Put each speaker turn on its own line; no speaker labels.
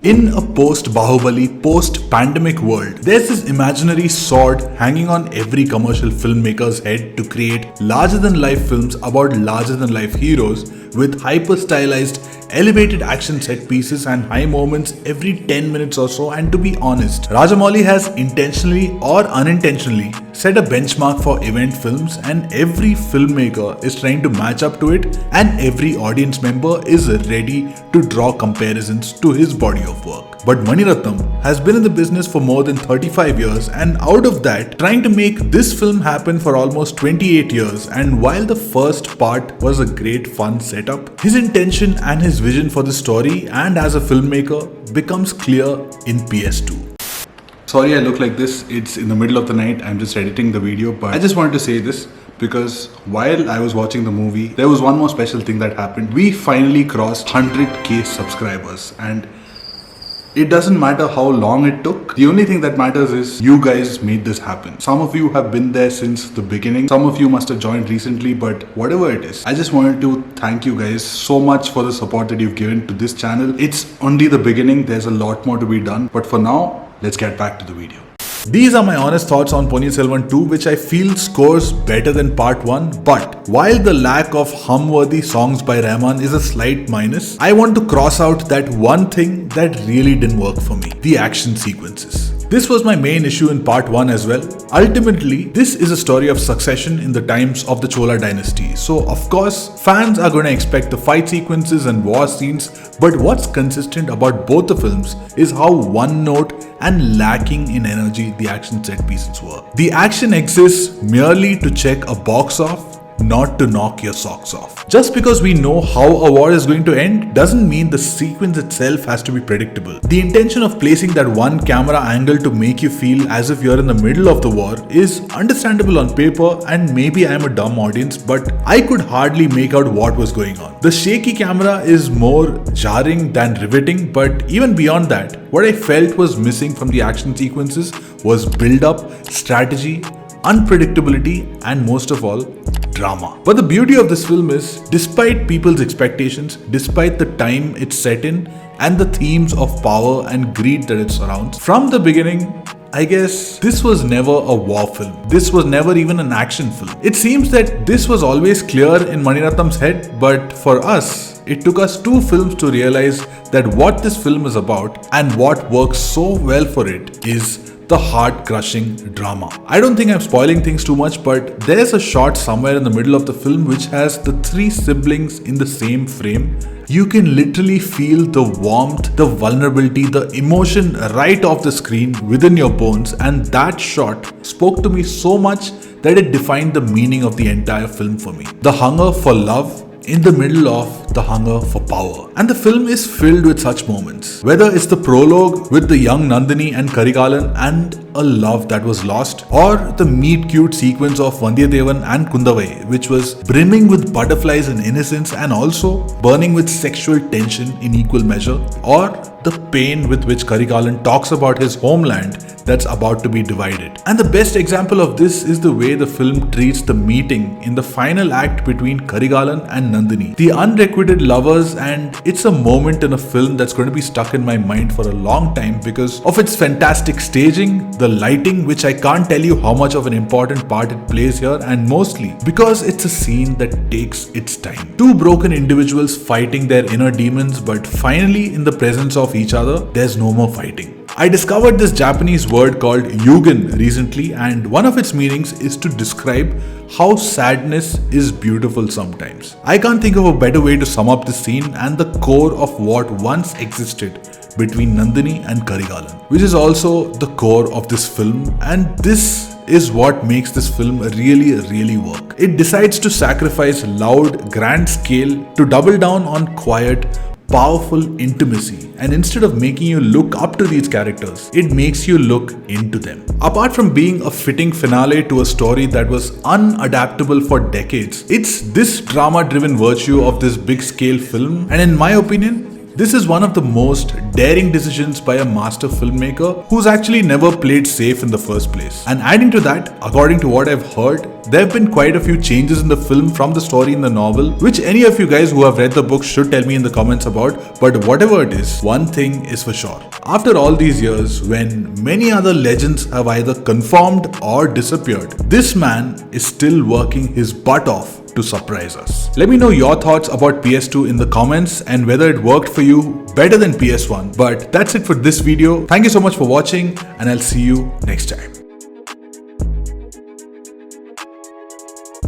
In a post-Bahubali, post-pandemic world, there's this imaginary sword hanging on every commercial filmmaker's head to create larger-than-life films about larger-than-life heroes with hyper-stylized, elevated action set pieces and high moments every 10 minutes or so. And to be honest, Rajamouli has intentionally or unintentionally set a benchmark for event films, and every filmmaker is trying to match up to it, and every audience member is ready to draw comparisons to his body of work. But Mani Ratnam has been in the business for more than 35 years, and out of that, trying to make this film happen for almost 28 years. And while the first part was a great fun setup, his intention and his vision for the story and as a filmmaker becomes clear in PS2. Sorry I look like this, it's in the middle of the night, I'm just editing the video, but I just wanted to say this because while I was watching the movie, there was one more special thing that happened. We finally crossed 100k subscribers, and it doesn't matter how long it took. The only thing that matters is you guys made this happen. Some of you have been there since the beginning. Some of you must have joined recently, but whatever it is, I just wanted to thank you guys so much for the support that you've given to this channel. It's only the beginning. There's a lot more to be done. But for now, let's get back to the video. These are my honest thoughts on Ponniyin Selvan 2, which I feel scores better than part 1. But while the lack of hum-worthy songs by Rahman is a slight minus, I want to cross out that one thing that really didn't work for me: the action sequences. This was my main issue in part 1 as well. Ultimately, this is a story of succession in the times of the Chola dynasty. So of course, fans are going to expect the fight sequences and war scenes, but what's consistent about both the films is how one note and lacking in energy the action set pieces were. The action exists merely to check a box off, not to knock your socks off. Just because we know how a war is going to end doesn't mean the sequence itself has to be predictable. The intention of placing that one camera angle to make you feel as if you're in the middle of the war is understandable on paper, and maybe I'm a dumb audience, but I could hardly make out what was going on. The shaky camera is more jarring than riveting, but even beyond that, what I felt was missing from the action sequences was build-up, strategy, unpredictability, and most of all, drama. But the beauty of this film is, despite people's expectations, despite the time it's set in, and the themes of power and greed that it surrounds, from the beginning, I guess this was never a war film. This was never even an action film. It seems that this was always clear in Mani Ratnam's head, but for us, it took us 2 films to realize that what this film is about and what works so well for it is the heart-crushing drama. I don't think I'm spoiling things too much, but there's a shot somewhere in the middle of the film which has the 3 siblings in the same frame. You can literally feel the warmth, the vulnerability, the emotion right off the screen within your bones, and that shot spoke to me so much that it defined the meaning of the entire film for me. The hunger for love in the middle of the hunger for power. And the film is filled with such moments. Whether it's the prologue with the young Nandini and Karigalan and a love that was lost, or the meet cute sequence of Vandiyathevan and Kundavai, which was brimming with butterflies and innocence and also burning with sexual tension in equal measure, or the pain with which Karigalan talks about his homeland that's about to be divided. And the best example of this is the way the film treats the meeting in the final act between Karigalan and Nandini, the unrequited lovers, and it's a moment in a film that's going to be stuck in my mind for a long time because of its fantastic staging, the lighting, which I can't tell you how much of an important part it plays here, and mostly because it's a scene that takes its time. 2 broken individuals fighting their inner demons, but finally in the presence of each other, there's no more fighting. I discovered this Japanese word called yugen recently, and one of its meanings is to describe how sadness is beautiful sometimes. I can't think of a better way to sum up this scene and the core of what once existed between Nandini and Karigalan, which is also the core of this film, and this is what makes this film really work. It decides to sacrifice loud, grand scale to double down on quiet, powerful intimacy, and instead of making you look up to these characters, it makes you look into them. Apart from being a fitting finale to a story that was unadaptable for decades, it's this drama-driven virtue of this big-scale film, and in my opinion, This is one of the most daring decisions by a master filmmaker who's actually never played safe in the first place. And adding to that, according to what I've heard, there have been quite a few changes in the film from the story in the novel, which any of you guys who have read the book should tell me in the comments about. But whatever it is, one thing is for sure. After all these years, when many other legends have either confirmed or disappeared, this man is still working his butt off to surprise us. Let me know your thoughts about PS2 in the comments and whether it worked for you better than PS1. But that's it for this video. Thank you so much for watching, and I'll see you next time.